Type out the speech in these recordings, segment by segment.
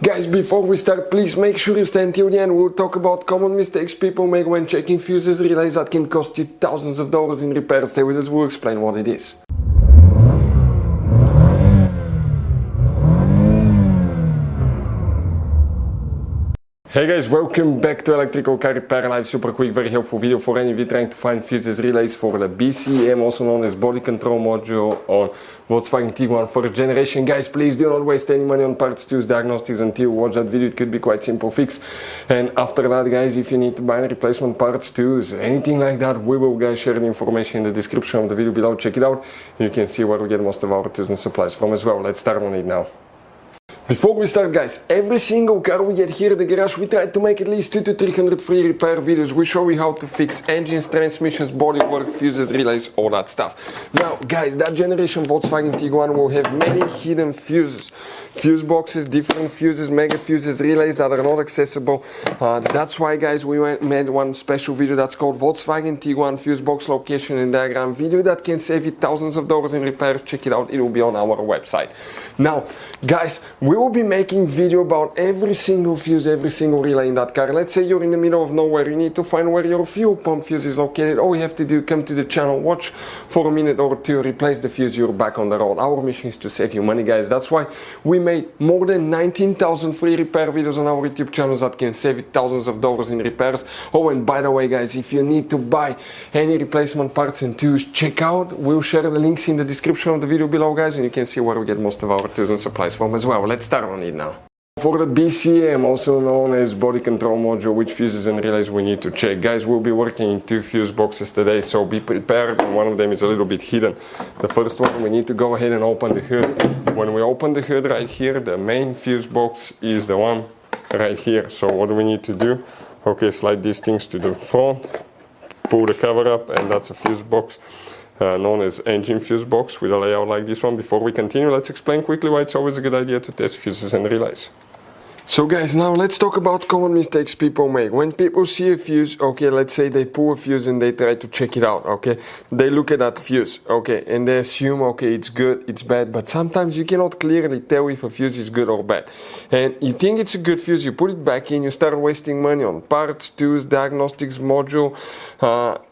Guys, before we start, please make sure you stay until the end. We'll talk about common mistakes people make when checking fuses, relays that can cost you thousands of dollars in repairs. Stay with us, we'll explain what it is. Hey guys, welcome back to Electrical Car Repair Live. Super quick, very helpful video for any of you trying to find fuses relays for the BCM, also known as body control module on Volkswagen Tiguan 4th generation. Guys, please do not waste any money on parts, tools, diagnostics until you watch that video. It could be quite simple fix. And after that, guys, if you need to buy any replacement parts, tools, anything like that, we will, guys, share the information in the description of the video below. Check it out. You can see where we get most of our tools and supplies from as well. Let's start on it now. Before we start, guys, every single car we get here at the garage, we try to make at least 200 to 300 free repair videos. We show you how to fix engines, transmissions, bodywork, fuses, relays, all that stuff. Now, guys, that generation Volkswagen Tiguan will have many hidden fuses. Fuse boxes, different fuses, mega fuses, relays that are not accessible. That's why, guys, we made one special video that's called Volkswagen Tiguan Fuse Box Location and Diagram video that can save you thousands of dollars in repairs. Check it out, it will be on our website. Now, guys, we will be making video about every single fuse, every single relay in that car. Let's say you're in the middle of nowhere, you need to find where your fuel pump fuse is located. All you have to do, come to the channel, watch for a minute or two, replace the fuse, you're back on the road. Our mission is to save you money, guys. That's why we made more than 19,000 free repair videos on our YouTube channels that can save you thousands of dollars in repairs. Oh, and by the way, guys, if you need to buy any replacement parts and tools, check out, we'll share the links in the description of the video below, guys, and you can see where we get most of our tools and supplies from as well. Let's start on it now. For the BCM, also known as body control module, which fuses and relays we need to check. Guys, we'll be working in two fuse boxes today, so be prepared. One of them is a little bit hidden. The first one, we need to go ahead and open the hood. When we open the hood right here, the main fuse box is the one right here. So what do we need to do? Okay, slide these things to the front, pull the cover up, and that's a fuse box. Known as engine fuse box with a layout like this one. Before we continue, let's explain quickly why it's always a good idea to test fuses and relays. So guys, now let's talk about common mistakes people make. When people see a fuse, okay, let's say they pull a fuse and they try to check it out, okay? They look at that fuse, okay, and they assume, okay, it's good, it's bad, but sometimes you cannot clearly tell if a fuse is good or bad. And you think it's a good fuse, you put it back in, you start wasting money on parts, tools, diagnostics, module,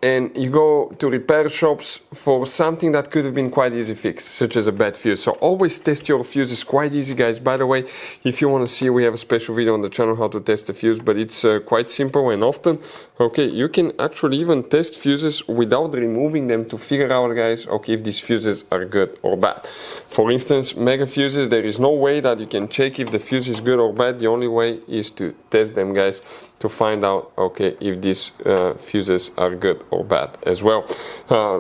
and you go to repair shops for something that could have been quite easy fixed, such as a bad fuse. So always test your fuses, quite easy, guys. By the way, if you want to see, we have a special video on the channel how to test a fuse, but it's quite simple and often, okay, you can actually even test fuses without removing them to figure out, guys, okay, if these fuses are good or bad. For instance, mega fuses, there is no way that you can check if the fuse is good or bad. The only way is to test them, guys, to find out, okay, if these fuses are good or bad as well.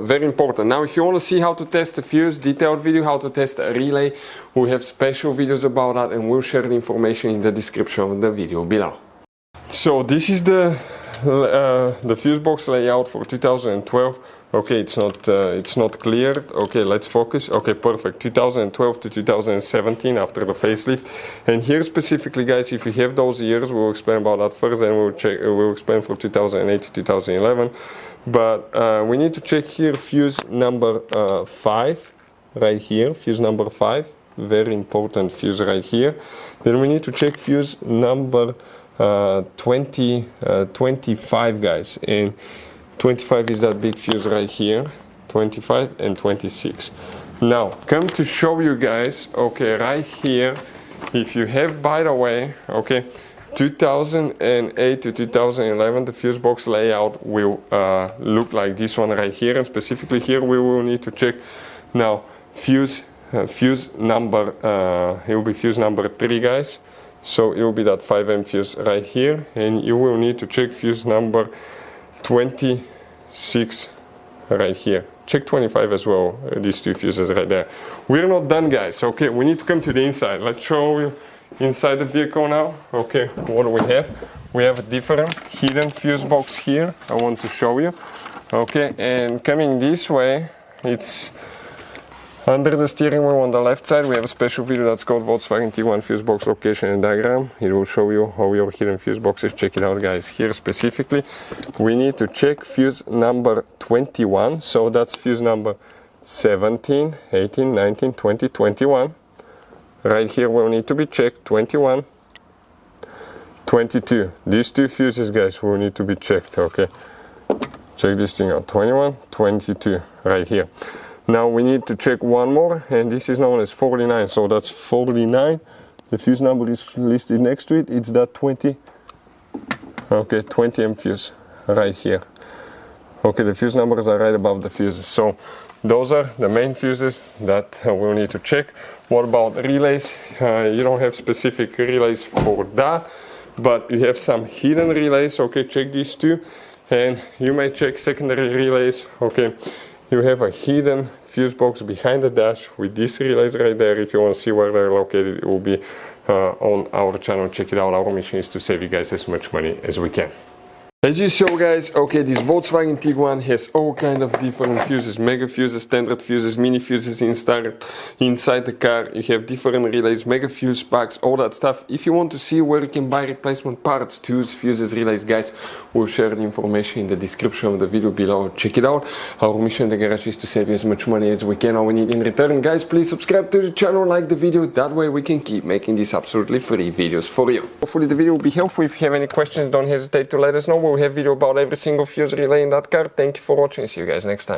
Very important. Now, if you want to see how to test a fuse, detailed video how to test a relay, we have special videos about that, and we'll share the information in the description of the video below. So this is the fuse box layout for 2012. Okay, it's not cleared. Okay, let's focus. Okay, perfect. 2012 to 2017 after the facelift. And here specifically, guys, if you have those years, we'll explain about that first, then we'll explain for 2008 to 2011. But we need to check here fuse number 5 right here, fuse number 5, very important fuse right here. Then we need to check fuse number 25, guys, and 25 is that big fuse right here, 25 and 26. Now, come to show you guys, okay, right here, if you have, by the way, okay, 2008 to 2011, the fuse box layout will look like this one right here, and specifically here we will need to check now fuse number, it will be fuse number 3, guys. So it will be that 5M fuse right here, and you will need to check fuse number 26 right here. Check 25 as well, these two fuses right there. We're not done, guys, okay? We need to come to the inside. Let's show you inside the vehicle now. Okay, what do we have? We have a different hidden fuse box here. I want to show you. Okay, and coming this way, it's under the steering wheel on the left side. We have a special video that's called Volkswagen Tiguan Fuse Box Location and Diagram. It will show you how your hidden fuse box is. Check it out, guys. Here specifically, we need to check fuse number 21. So that's fuse number 17, 18, 19, 20, 21. Right here will need to be checked, 21. 22. These two fuses, guys, will need to be checked, okay? Check this thing out. 21, 22, right here. Now we need to check one more, and this is known as 49. So that's 49. The fuse number is listed next to it. It's that 20. Okay, 20M fuse right here. Okay, the fuse numbers are right above the fuses. So those are the main fuses that we'll need to check. What about relays? You don't have specific relays for that, but you have some hidden relays. Okay, check these two, and you may check secondary relays. Okay, you have a hidden fuse box behind the dash with these relays right there. If you want to see where they're located, it will be on our channel. Check it out. Our mission is to save you guys as much money as we can. As you saw, guys, okay, this Volkswagen Tiguan has all kind of different fuses, mega fuses, standard fuses, mini fuses inside the car. You have different relays, mega fuse packs, all that stuff. If you want to see where you can buy replacement parts, tools, fuses, relays, guys, we'll share the information in the description of the video below. Check it out. Our mission in the garage is to save you as much money as we can. All we need in return, guys, please subscribe to the channel, like the video. That way we can keep making these absolutely free videos for you. Hopefully the video will be helpful. If you have any questions, don't hesitate to let us know. We'll have video about every single fuse relay in that car. Thank you for watching. See you guys next time.